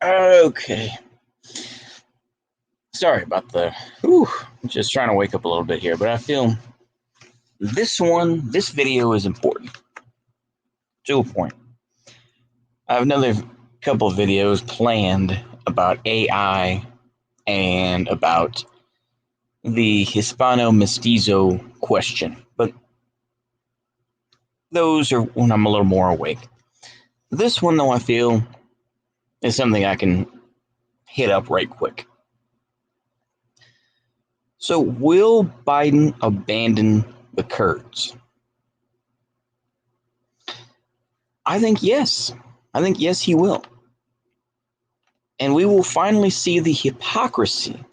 Okay. Sorry about the. I'm just trying to wake up a little bit here, but I feel this video is important to a point. I have another couple of videos planned about AI and about the Hispano Mestizo question, but those are when I'm a little more awake. This one, though, I feel is something I can hit up right quick. So, will Biden abandon the Kurds? I think yes. I think yes, he will. And we will finally see the hypocrisy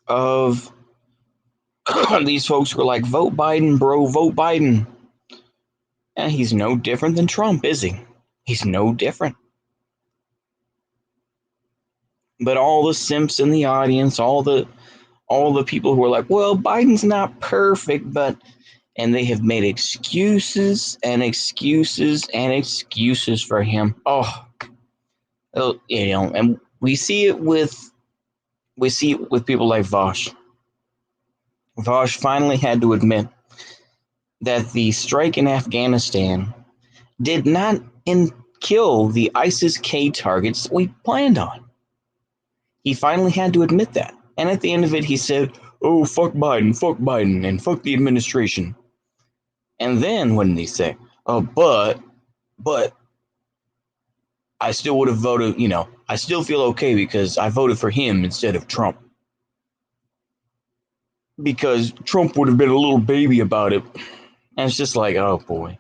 of these folks who are like, vote Biden, bro, vote Biden. And he's no different than Trump, is he? He's no different. But all the simps in the audience, all the people who are like, well, Biden's not perfect, but and they have made excuses and excuses and excuses for him. Oh, and we see it with people like Vosh. Vosh finally had to admit that the strike in Afghanistan did not kill the ISIS-K targets we planned on. He finally had to admit that. And at the end of it, he said, oh, fuck Biden, and fuck the administration. And then what did he say? Oh, but I still would have voted, I still feel okay because I voted for him instead of Trump. Because Trump would have been a little baby about it. And it's just like, oh boy.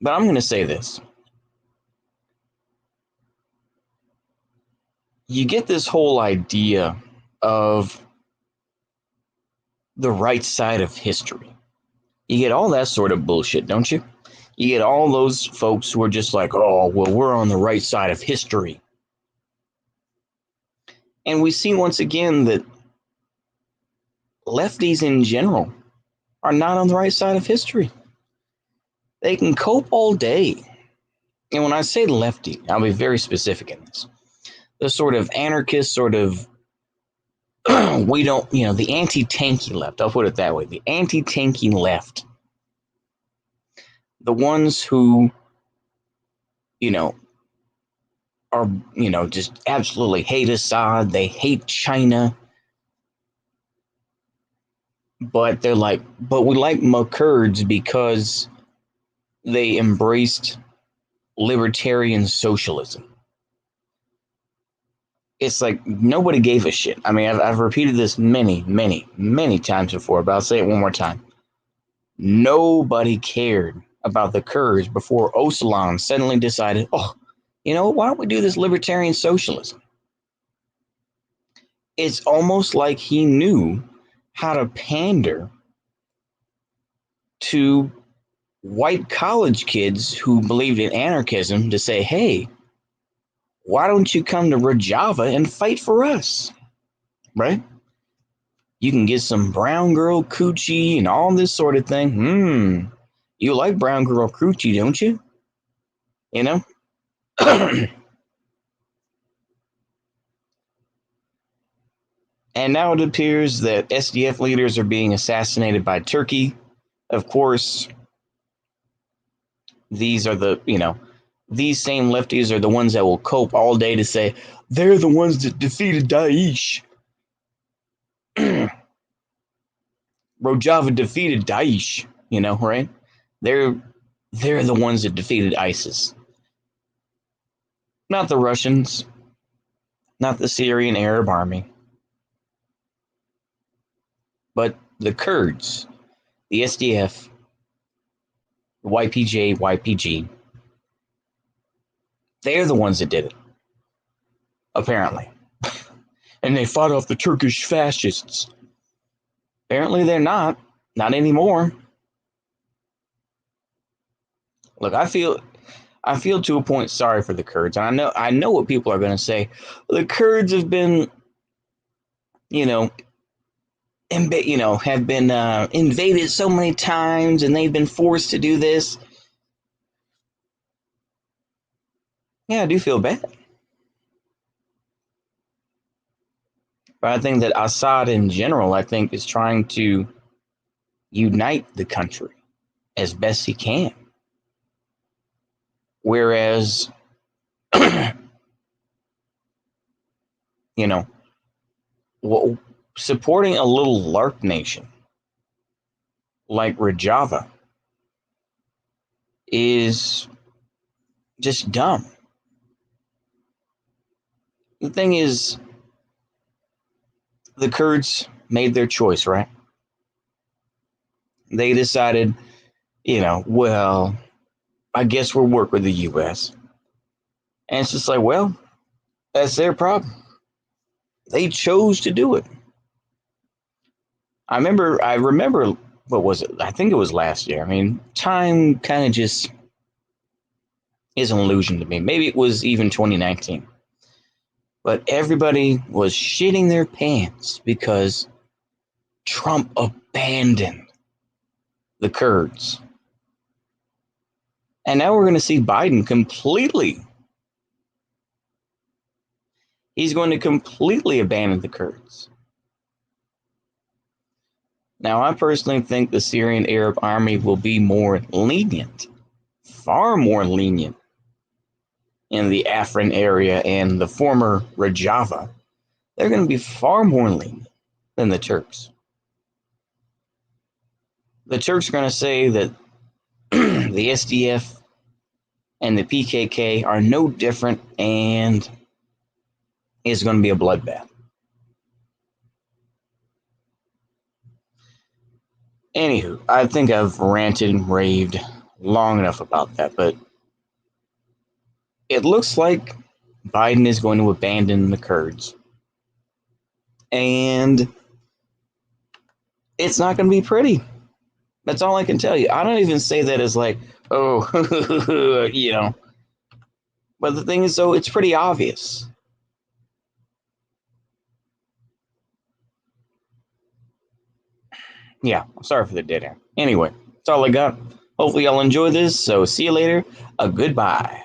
But I'm going to say this. You get this whole idea of the right side of history. You get all that sort of bullshit, don't you? You get all those folks who are just like, oh, well, we're on the right side of history. And we see once again that lefties in general are not on the right side of history. They can cope all day. And when I say lefty, I'll be very specific in this. The sort of anarchist, sort of, we don't, the anti-tanky left, I'll put it that way, the anti-tanky left. The ones who, are, just absolutely hate Assad, they hate China. But they're like, but we like Kurds because they embraced libertarian socialism. It's like nobody gave a shit. I mean, I've repeated this many, many, many times before, but I'll say it one more time. Nobody cared about the Kurds before Öcalan suddenly decided, oh, why don't we do this libertarian socialism? It's almost like he knew how to pander to white college kids who believed in anarchism to say, hey, why don't you come to Rojava and fight for us? Right? You can get some brown girl coochie and all this sort of thing. You like brown girl coochie, don't you? And now it appears that SDF leaders are being assassinated by Turkey. Of course, these are these same lefties are the ones that will cope all day to say, they're the ones that defeated Daesh. Rojava defeated Daesh, right? They're the ones that defeated ISIS. Not the Russians, not the Syrian Arab army, but the Kurds, the SDF, the YPJ, YPG. They're the ones that did it, apparently. And they fought off the Turkish fascists. Apparently they're not anymore. Look, I feel to a point sorry for the Kurds. And I know what people are going to say. The Kurds have been, have been invaded so many times and they've been forced to do this. Yeah, I do feel bad. But I think that Assad in general, I think, is trying to unite the country as best he can. Whereas, you know, supporting a little LARP nation like Rojava is just dumb. The thing is, the Kurds made their choice, right? They decided, well, I guess we'll work with the US. And it's just like, well, that's their problem. They chose to do it. I remember what was it? I think it was last year. I mean, time kind of just is an illusion to me. Maybe it was even 2019. But everybody was shitting their pants because Trump abandoned the Kurds. And now we're going to see Biden completely. He's going to completely abandon the Kurds. Now, I personally think the Syrian Arab army will be more lenient, far more lenient in the Afrin area and the former Rojava. They're going to be far more lenient than the Turks. The Turks are going to say that the SDF and the PKK are no different and it's going to be a bloodbath. Anywho, I think I've ranted and raved long enough about that, but it looks like Biden is going to abandon the Kurds. And it's not going to be pretty. That's all I can tell you. I don't even say that as like, oh, But the thing is, though, it's pretty obvious. Yeah, I'm sorry for the dead air. Anyway, that's all I got. Hopefully, y'all enjoy this. So, see you later. Goodbye.